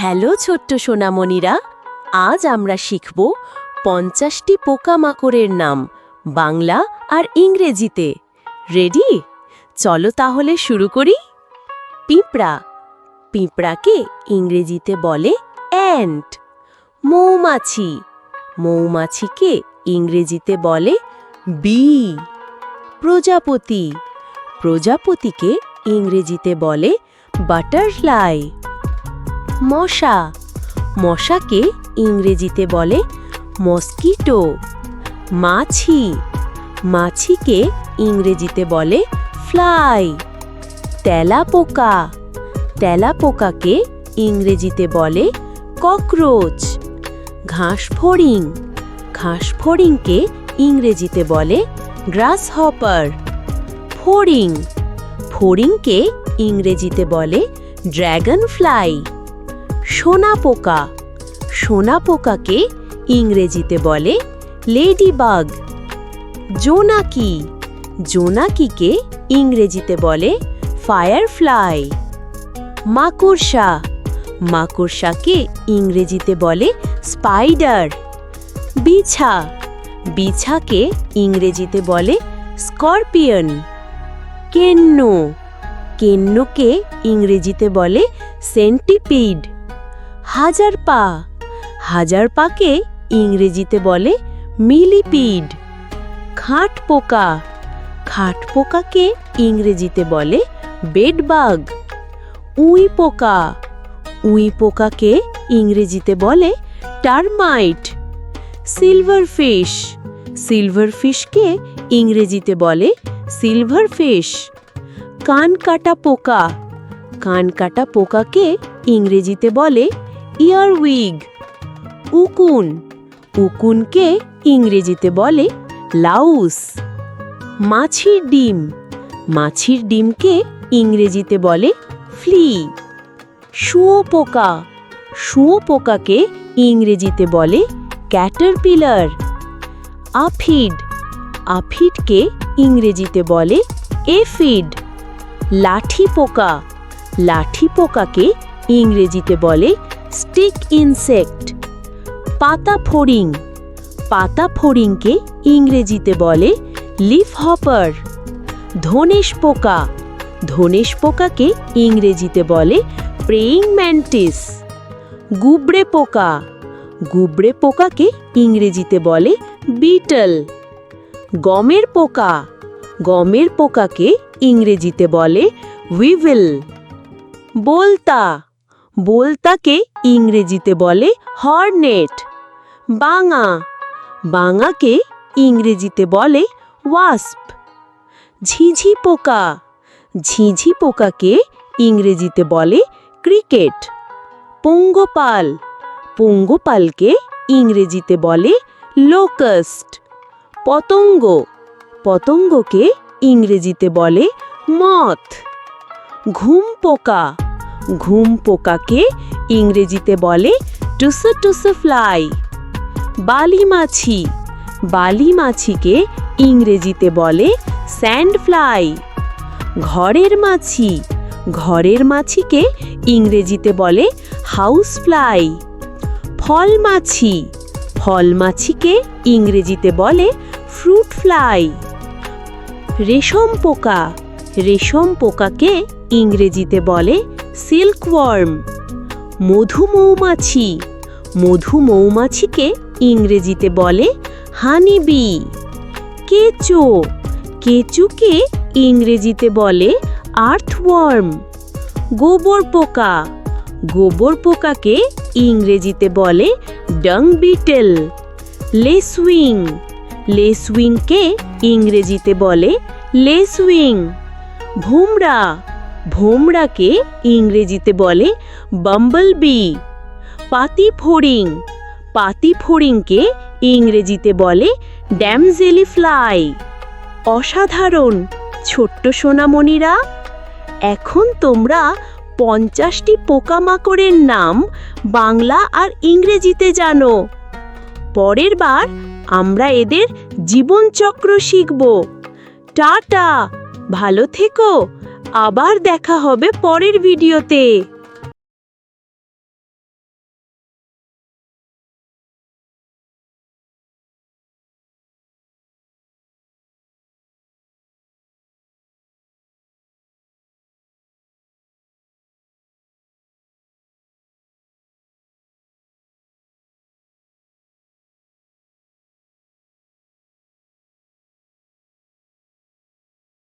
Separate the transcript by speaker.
Speaker 1: Hello ছোট্ট সোনামণিরা, আজ আমরা শিখব ৫০টি পোকামাকড়ের নাম বাংলা আর ইংরেজিতে। রেডি? চলো তাহলে শুরু করি। পিঁপড়া, পিঁপড়াকে ইংরেজিতে বলে অ্যান্ট। মৌমাছি, মৌমাছিকে ইংরেজিতে বলে বি। প্রজাপতি, প্রজাপতিকে ইংরেজিতে বলে বাটারফ্লাই। মশা, মশাকে ইংরেজিতে বলে মস্কিটো। মাছি, মাছিকে ইংরেজিতে বলে ফ্লাই। তেলাপোকা, তেলাপোকাকে ইংরেজিতে বলে ককরোচ। ঘাসফড়িং, ঘাসফড়িংকে ইংরেজিতে বলে গ্রাসহপার। ফড়িং, ফড়িংকে ইংরেজিতে বলে ড্র্যাগন ফ্লাই। সোনাপোকা, সোনাপোকাকে ইংরেজিতে বলে লেডিবাগ। জোনাকি, জোনাকিকে ইংরেজিতে বলে ফায়ারফ্লাই। মাকড়সা, মাকড়সাকে ইংরেজিতে বলে স্পাইডার। বিছা, বিছাকে ইংরেজিতে বলে স্করপিয়ন। কেন্নু, কেন্নুকে ইংরেজিতে বলে সেন্টিপিড। হাজারপা, হাজারপাকে ইংরেজিতে বলে মিলিপিড। খাটপোকা, খাটপোকাকে ইংরেজিতে বলে বেডবাগ। উইপোকা, উইপোকাকে ইংরেজিতে বলে টারমাইট। সিলভারফিশ, সিলভারফিশকে ইংরেজিতে বলে সিলভারফিশ। কানকাটা পোকা, কানকাটা পোকাকে ইংরেজিতে বলে ইয়ারউইগ। উকুন, উকুনকে ইংরেজিতে বলে লাউস। মাছির ডিম, মাছির ডিমকে ইংরেজিতে বলে ফ্লি। শুঁয়োপোকা, শুঁয়োপোকাকে ইংরেজিতে বলে ক্যাটারপিলার। আফিড, আফিডকে ইংরেজিতে বলে এফিড। লাঠি পোকা, লাঠি পোকাকে ইংরেজিতে বলে স্টিক ইনসেক্ট। পাতা ফড়িং, পাতা ফড়িংকে ইংরেজিতে বলে লিফ হপার। ধনেশ পোকা, ধনেশ পোকাকে ইংরেজিতে বলে প্রেইং ম্যান্টিস। গুবড়ে পোকা, গুবড়ে পোকাকে ইংরেজিতে বলে বিটল। গমের পোকা, গমের পোকাকে ইংরেজিতে বলে উইভিল। বোলতা, বোলতাকে ইংরেজিতে বলে হর্নেট। বাঙা, বাঙাকে ইংরেজিতে বলে ওয়াস্প। ঝিঝি পোকা, ঝিঝি পোকাকে ইংরেজিতে বলে ক্রিকেট। পঙ্গপাল, পঙ্গপালকে ইংরেজিতে বলে লোকাস্ট। পতঙ্গ, পতঙ্গকে ইংরেজিতে বলে মথ। ঘুম পোকা, ঘুম পোকাকে ইংরেজিতে বলে টুসু টুসু ফ্লাই। বালি মাছি, বালি মাছিকে ইংরেজিতে বলে স্যান্ড ফ্লাই। ঘরের মাছি, ঘরের মাছিকে ইংরেজিতে বলে হাউস ফ্লাই। ফল মাছি, ফল মাছিকে ইংরেজিতে বলে ফ্রুট ফ্লাই। রেশম পোকা, রেশম পোকাকে ইংরেজিতে বলে সিল্কওয়ার্ম। মধু মৌমাছি, মধু মৌমাছিকে ইংরেজিতে বলে হানি বি। কেঁচো, কেঁচুকে ইংরেজিতে বলে আর্থওয়ার্ম। গোবর পোকা, গোবর পোকাকে ইংরেজিতে বলে ডাং বিটেল। লেসউইং, লেসউইংকে ইংরেজিতে বলে লেসউইং। ভোমরা, ভোমরাকে ইংরেজিতে বলে বাম্বলবি। পাতি ফড়িং, পাতি ফড়িংকে ইংরেজিতে বলে ড্যামজেলি ফ্লাই। অসাধারণ ছোট্ট সোনামণিরা, এখন তোমরা ৫০টি পোকামাকড়ের নাম বাংলা আর ইংরেজিতে জানো। পরের বার আমরা এদের জীবনচক্র শিখব। টাটা, ভালো থেকো, আবার দেখা হবে পরের ভিডিওতে।